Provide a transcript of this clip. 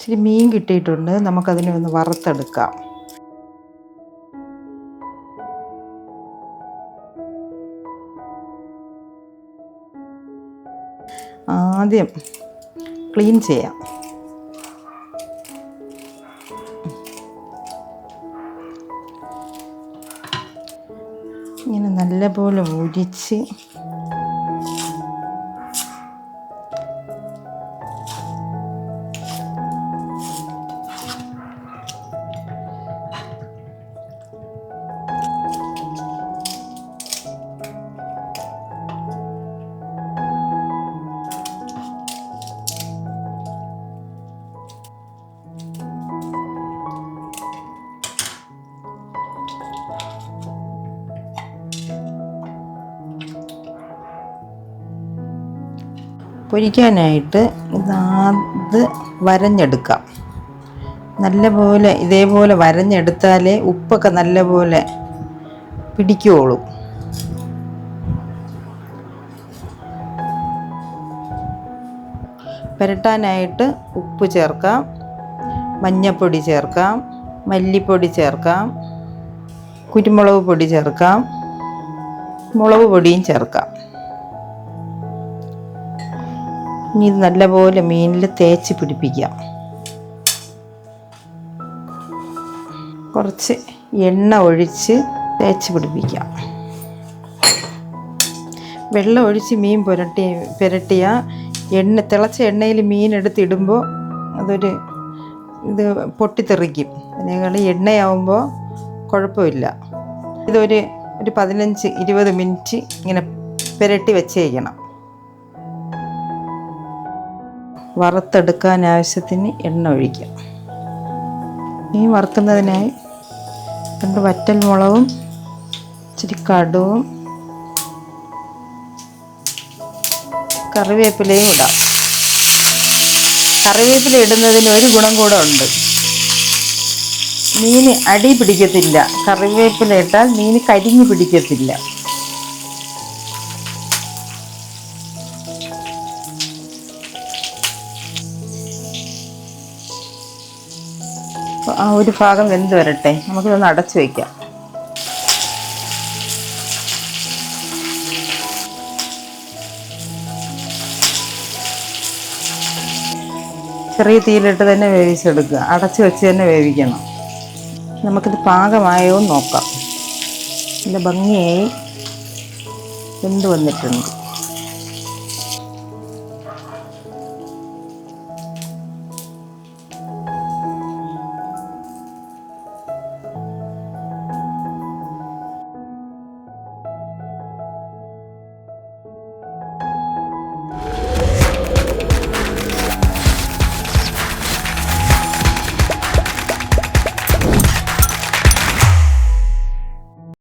ഇച്ചിരി മീൻ കിട്ടിയിട്ടുണ്ട്. നമുക്കതിനെ ഒന്ന് വറുത്തെടുക്കാം. ആദ്യം ക്ലീൻ ചെയ്യാം. ഇങ്ങനെ നല്ലപോലെ ഉരിച്ച് പൊരിക്കാനായിട്ട് ഇത് വരഞ്ഞെടുക്കാം. നല്ലപോലെ ഇതേപോലെ വരഞ്ഞെടുത്താലേ ഉപ്പൊക്കെ നല്ലപോലെ പിടിക്കുകയുള്ളൂ. പുരട്ടാനായിട്ട് ഉപ്പ് ചേർക്കാം, മഞ്ഞൾപ്പൊടി ചേർക്കാം, മല്ലിപ്പൊടി ചേർക്കാം, കുരുമുളക് പൊടി ചേർക്കാം, മുളക് പൊടിയും ചേർക്കാം. ഇനി ഇത് നല്ലപോലെ മീനിൽ തേച്ച് പിടിപ്പിക്കാം. കുറച്ച് എണ്ണ ഒഴിച്ച് തേച്ച് പിടിപ്പിക്കാം. വെള്ളം ഒഴിച്ച് മീൻ പുരട്ടിയ തിളച്ച എണ്ണയിൽ മീൻ എടുത്തിടുമ്പോൾ ഇത് പൊട്ടിത്തെറിക്കും. അതിനേക്കാൾ എണ്ണയാവുമ്പോൾ കുഴപ്പമില്ല. ഇതൊരു 15-20 മിനിറ്റ് ഇങ്ങനെ പുരട്ടി വെച്ചേക്കണം. വറുത്തെടുക്കാൻ ആവശ്യത്തിന് എണ്ണ ഒഴിക്കാം. മീൻ വറുക്കുന്നതിനായി 2 വറ്റൽ മുളകും ഇച്ചിരി കടുവും കറിവേപ്പിലയും ഇടാം. കറിവേപ്പില ഇടുന്നതിന് ഒരു ഗുണം കൂടെ ഉണ്ട്. മീൻ അടി പിടിക്കത്തില്ല. കറിവേപ്പില ഇട്ടാൽ മീൻ കരിഞ്ഞു പിടിക്കത്തില്ല. ആ ഒരു ഭാഗം വെന്ത് വരട്ടെ. നമുക്കിതൊന്ന് അടച്ചു വയ്ക്കാം. ചെറിയ തീയിലിട്ട് തന്നെ വേവിച്ചെടുക്കുക. അടച്ചു വെച്ച് തന്നെ വേവിക്കണം. നമുക്കിത് പാകമായോ നോക്കാം. നല്ല ഭംഗിയായി വെന്ത് വന്നിട്ടുണ്ട്.